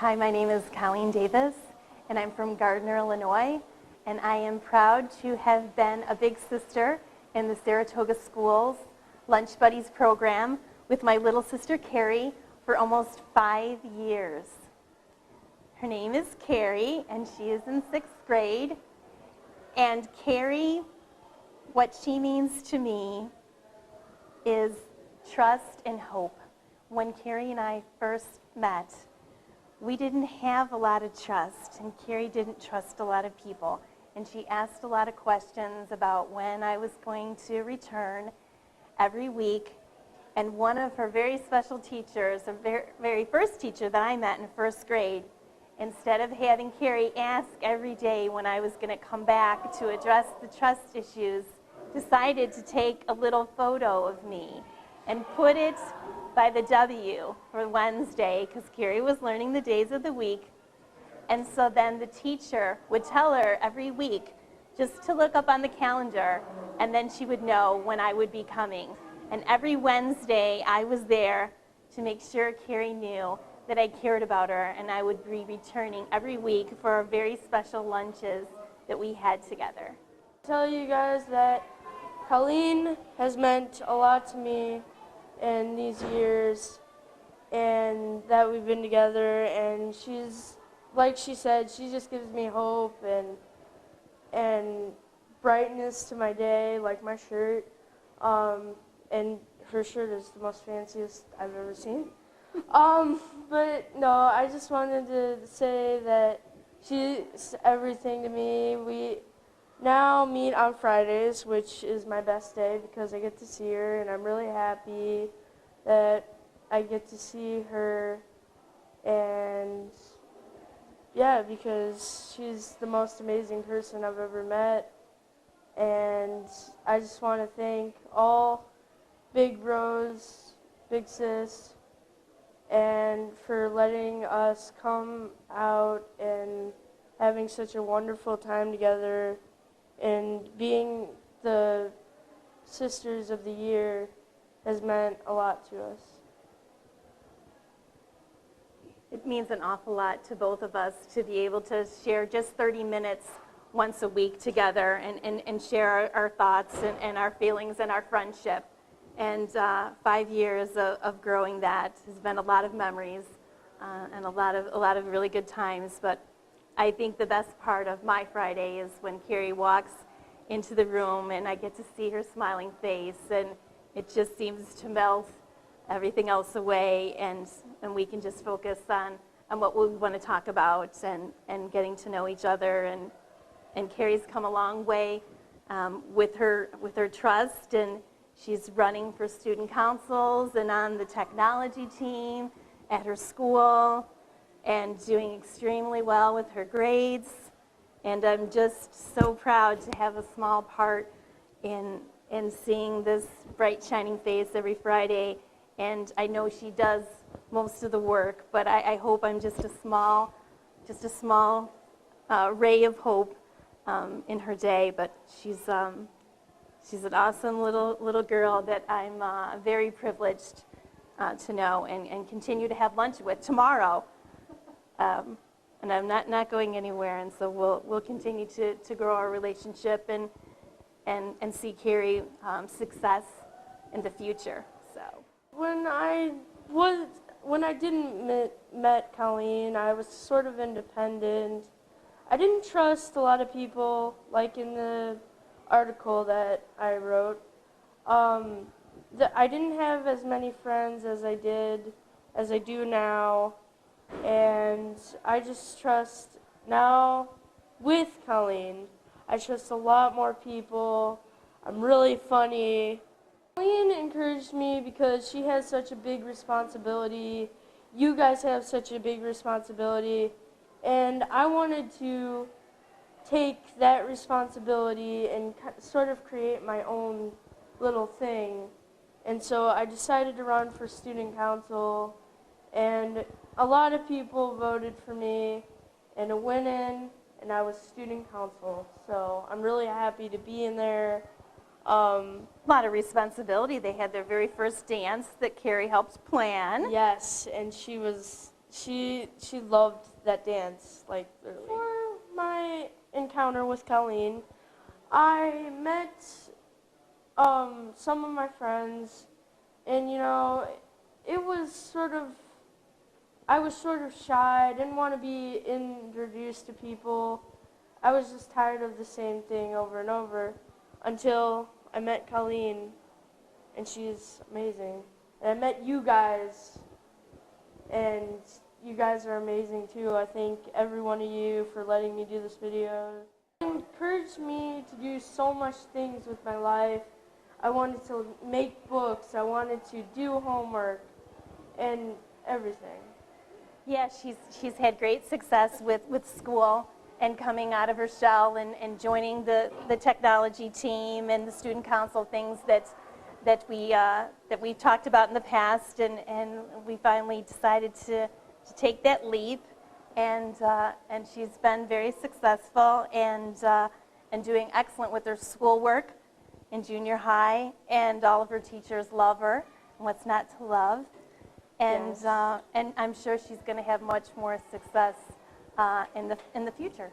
Hi, my name is Coleen Davis, and I'm from Gardner, Illinois, and I am proud to have been a big sister in the Saratoga Schools Lunch Buddies program with my little sister Carrie for almost 5 years. Her name is Carrie, and she is in 6th grade. And Carrie, what she means to me is trust and hope. When Carrie and I first met, we didn't have a lot of trust, and Carrie didn't trust a lot of people. And she asked a lot of questions about when I was going to return every week. And one of her very special teachers, the very first teacher that I met in 1st grade, instead of having Carrie ask every day when I was going to come back to address the trust issues, decided to take a little photo of me and put it by the W for Wednesday, because Carrie was learning the days of the week. And so then the teacher would tell her every week just to look up on the calendar, and then she would know when I would be coming. And every Wednesday I was there to make sure Carrie knew that I cared about her, and I would be returning every week for our very special lunches that we had together. I'll tell you guys that Coleen has meant a lot to me in these years, and that we've been together, and she's, like she said, she just gives me hope and brightness to my day, like my shirt, and her shirt is the most fanciest I've ever seen. But no, I just wanted to say that she's everything to me. We now meet on Fridays, which is my best day because I get to see her, and I'm really happy that I get to see her, and yeah, because she's the most amazing person I've ever met. And I just want to thank all Big Bros, Big Sis, and for letting us come out and having such a wonderful time together, and being the Sisters of the Year has meant a lot to us. It means an awful lot to both of us to be able to share just 30 minutes once a week together and share our thoughts and our feelings and our friendship. And 5 years of growing that has been a lot of memories and a lot of really good times. But I think the best part of my Friday is when Carrie walks into the room and I get to see her smiling face, and it just seems to melt everything else away, and we can just focus on what we want to talk about and getting to know each other. And Carrie's come a long way with her trust, and she's running for student councils and on the technology team at her school and doing extremely well with her grades. And I'm just so proud to have a small part in seeing this bright, shining face every Friday. And I know she does most of the work, but I hope I'm just a small ray of hope in her day. But she's an awesome little girl that I'm very privileged to know and continue to have lunch with tomorrow. And I'm not going anywhere, and so we'll continue to grow our relationship and see Carrie success in the future. So When I didn't met Coleen, I was sort of independent. I didn't trust a lot of people, like in the article that I wrote. I didn't have as many friends as I do now, and I just trust now with Coleen. I trust a lot more people. I'm really funny. Coleen encouraged me because she has such a big responsibility. You guys have such a big responsibility, and I wanted to take that responsibility and sort of create my own little thing. And so I decided to run for student council, and a lot of people voted for me, and I went in, and I was student council. So I'm really happy to be in there. A lot of responsibility. They had their very first dance that Carrie helped plan. Yes, and she was she loved that dance, like literally. For my encounter with Coleen, I met some of my friends, and it was I was sort of shy. I didn't want to be introduced to people. I was just tired of the same thing over and over until I met Coleen, and she's amazing. And I met you guys, and you guys are amazing too. I thank every one of you for letting me do this video. It encouraged me to do so much things with my life. I wanted to make books, I wanted to do homework, and everything. Yeah, she's had great success with school and coming out of her shell and joining the technology team and the student council, things that we've talked about in the past, and we finally decided to take that leap, and she's been very successful and doing excellent with her schoolwork in junior high, and all of her teachers love her, and what's not to love. And Yes. and I'm sure she's going to have much more success in the future.